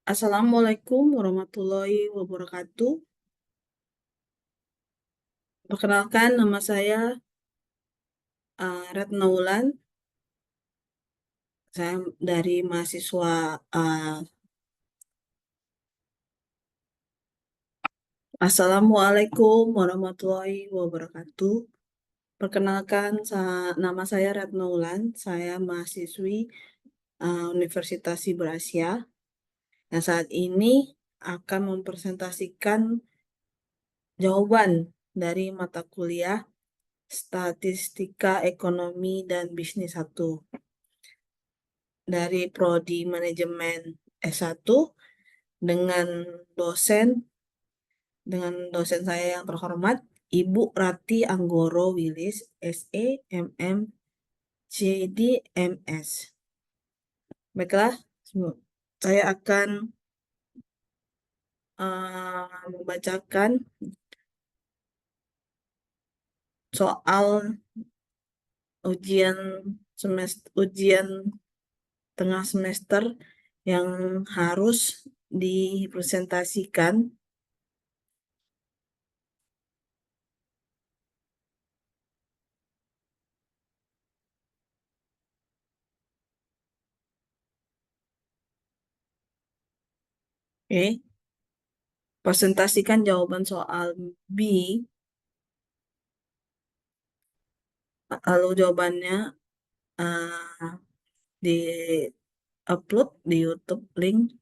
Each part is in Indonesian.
Assalamualaikum warahmatullahi wabarakatuh. Perkenalkan, nama saya Retno Wulan. Saya dari mahasiswa. Assalamualaikum warahmatullahi wabarakatuh. Perkenalkan, nama saya Retno Wulan. Saya mahasiswi Universitas Siber Asia. Yang saat ini akan mempresentasikan jawaban dari mata kuliah Statistika Ekonomi dan Bisnis 1 dari Prodi Manajemen S1 dengan dosen saya yang terhormat Ibu Rati Anggoro Wilis, SE, MM, JD, MS. Baiklah, saya akan membacakan soal ujian tengah semester yang harus dipresentasikan. Oke, presentasikan jawaban soal B. Lalu jawabannya di upload di YouTube link.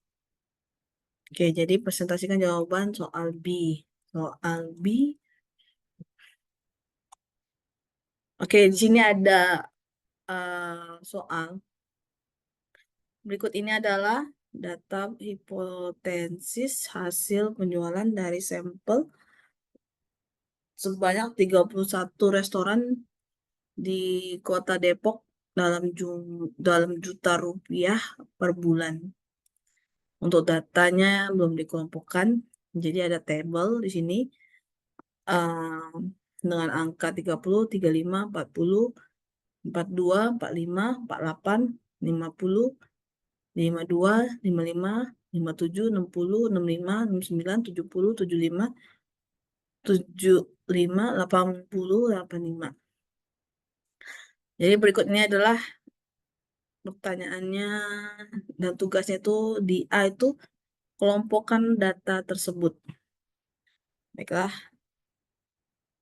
Oke, jadi presentasikan jawaban soal B. Soal B. Oke, di sini ada soal. Berikut ini adalah data hipotesis hasil penjualan dari sampel sebanyak 31 restoran di Kota Depok dalam juta rupiah per bulan. Untuk datanya belum dikelompokkan, jadi ada tabel di sini dengan angka 30, 35, 40, 42, 45, 48, 50, 52, 55, 57, 60, 65, 69, 70, 75, 75, 80, 85. Jadi berikut ini adalah pertanyaannya dan tugasnya itu di A itu kelompokkan data tersebut. Baiklah,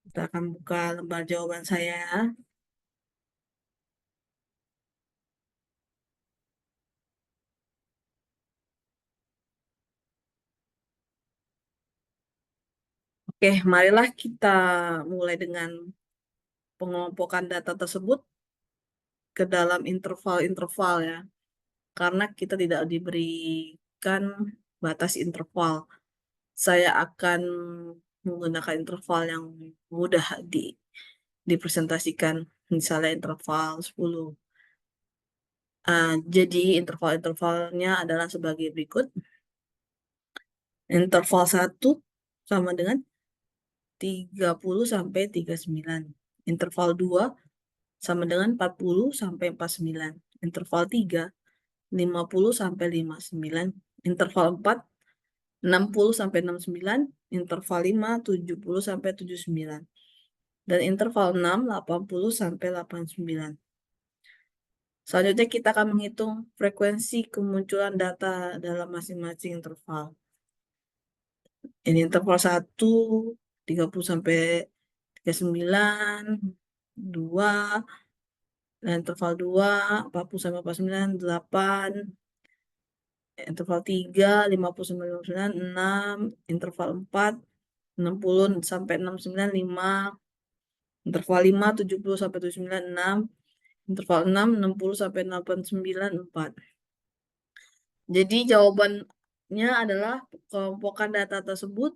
kita akan buka lembar jawaban saya. Oke, marilah kita mulai dengan pengelompokan data tersebut ke dalam interval-interval ya. Karena kita tidak diberikan batas interval. Saya akan menggunakan interval yang mudah dipresentasikan, misalnya interval 10. Jadi interval-intervalnya adalah sebagai berikut. Interval 1 sama dengan 30 sampai 39. Interval 2 sama dengan 40 sampai 49. Interval 3 50 sampai 59. Interval 4 60 sampai 69. Interval 5 70 sampai 79. Dan interval 6 80 sampai 89. Selanjutnya kita akan menghitung frekuensi kemunculan data dalam masing-masing interval. Ini interval 1 30 sampai 39, 2, dan interval 2 40 sampai 49, 8, interval 3 50 sampai 59, 6, interval 4 60 sampai 69, 5, interval 5 70 sampai 79, 6, interval 6 60 sampai 89, 4. Jadi jawabannya adalah kelompokan data tersebut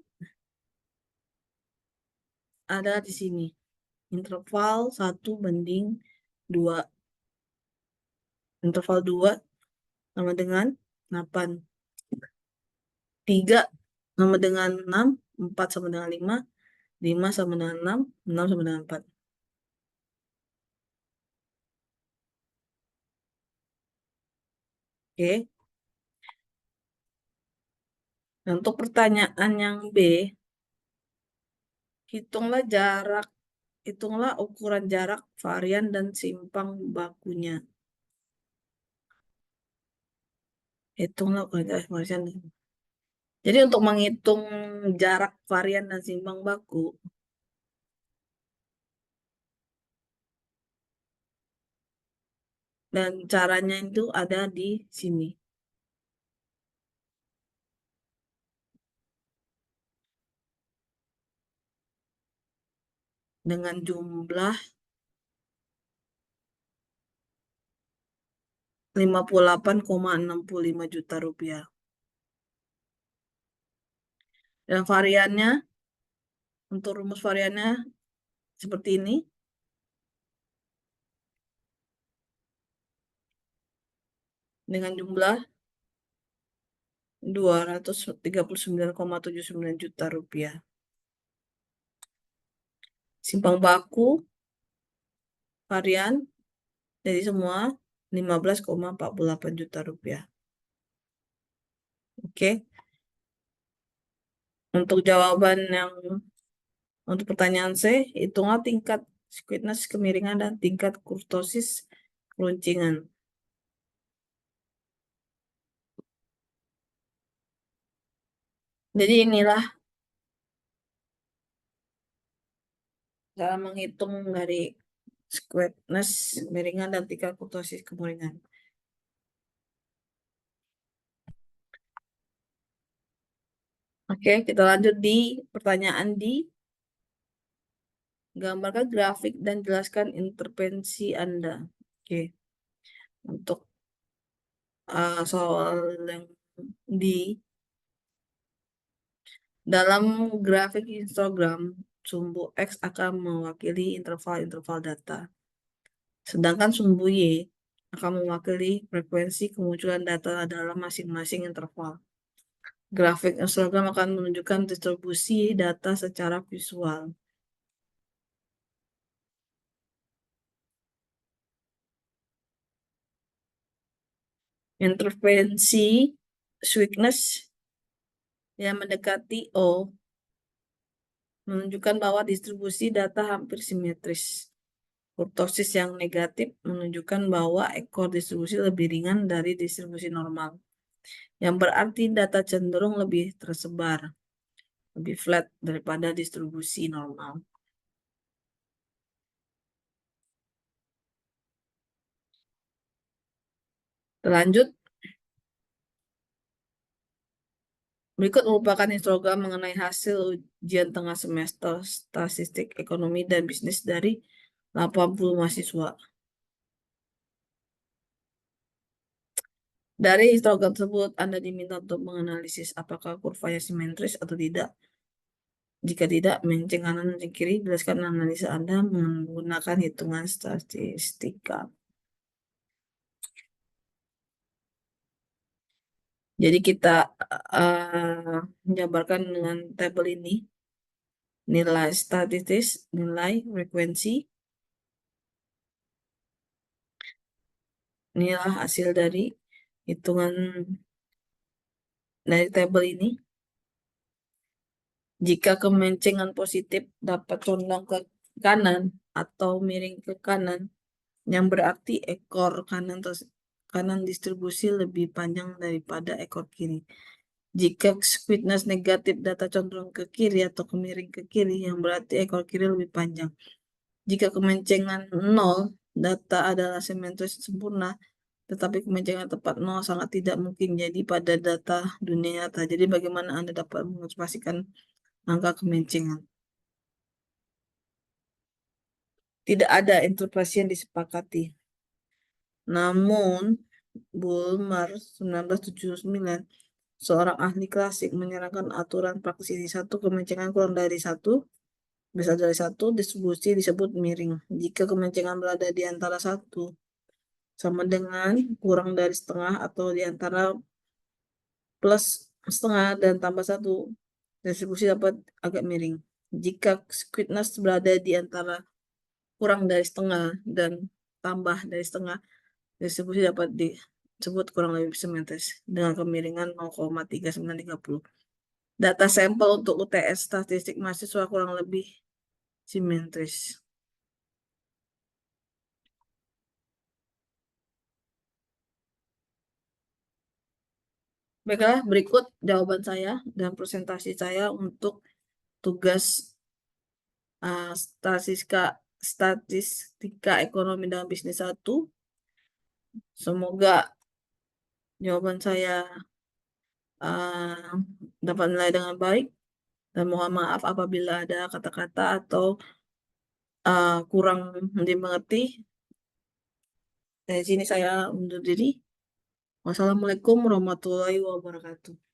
ada di sini. Interval 1 banding 2. Interval 2 sama dengan 8. 3 sama dengan 6. 4 sama dengan 5. 5 sama dengan 6. 6 sama dengan 4. Oke. Nah, untuk pertanyaan yang B, hitunglah ukuran jarak varian dan simpang bakunya. Hitunglah ukuran jarak varian. Jadi untuk menghitung jarak varian dan simpang baku, dan caranya itu ada di sini. Dengan jumlah 58,65 juta rupiah. Dan variannya, untuk rumus variannya seperti ini. Dengan jumlah 239,79 juta rupiah. Simpang baku varian dari semua 15,48 juta rupiah. Oke. Untuk jawaban yang untuk pertanyaan C, hitunglah tingkat squidness kemiringan dan tingkat kurtosis keluncingan. Jadi inilah cara menghitung dari squidness kemiringan dan tingkat kurtosis kemiringan. Oke, kita lanjut di pertanyaan D. Gambarkan grafik dan jelaskan intervensi Anda. Oke. Untuk soal yang D, dalam grafik histogram, sumbu X akan mewakili interval-interval data. Sedangkan sumbu Y akan mewakili frekuensi kemunculan data dalam masing-masing interval. Grafik histogram akan menunjukkan distribusi data secara visual. Intervensi squidness yang mendekati O menunjukkan bahwa distribusi data hampir simetris. Kurtosis yang negatif menunjukkan bahwa ekor distribusi lebih ringan dari distribusi normal, yang berarti data cenderung lebih tersebar, lebih flat daripada distribusi normal. Lanjut, berikut merupakan histogram mengenai hasil ujian tengah semester statistik ekonomi dan bisnis dari 80 mahasiswa. Dari histogram tersebut, Anda diminta untuk menganalisis apakah kurvanya simetris atau tidak. Jika tidak, menceng kanan, menceng kiri, jelaskan analisa Anda menggunakan hitungan statistika. Jadi kita menjabarkan dengan tabel ini, nilai statistis, nilai frekuensi, inilah hasil dari hitungan dari tabel ini. Jika kemencengan positif dapat condong ke kanan atau miring ke kanan, yang berarti ekor kanan distribusi lebih panjang daripada ekor kiri. Jika squidness negatif data condong ke kiri atau kemiring ke kiri, yang berarti ekor kiri lebih panjang. Jika kemencengan 0, data adalah simetris sempurna, tetapi kemencengan tepat 0 sangat tidak mungkin jadi pada data dunia nyata. Jadi bagaimana Anda dapat mengobservasikan angka kemencengan? Tidak ada interpretasi yang disepakati. Namun, Bulmer 1979, seorang ahli klasik menyarankan aturan praktis ini. Satu, kemencengan kurang dari 1, besar dari 1, distribusi disebut miring. Jika kemencengan berada di antara 1 sama dengan kurang dari setengah atau di antara plus setengah dan tambah 1, distribusi dapat agak miring. Jika squidness berada di antara kurang dari setengah dan tambah dari setengah, distribusi dapat tersebut kurang lebih simetris dengan kemiringan 0,3930. Data sampel untuk UTS statistik mahasiswa kurang lebih simetris. Baiklah, berikut jawaban saya dan presentasi saya untuk tugas statistika ekonomi dalam bisnis 1. Semoga jawaban saya dapat nilai dengan baik, dan mohon maaf apabila ada kata-kata atau kurang dimengerti. Dari sini saya undur diri. Wassalamualaikum warahmatullahi wabarakatuh.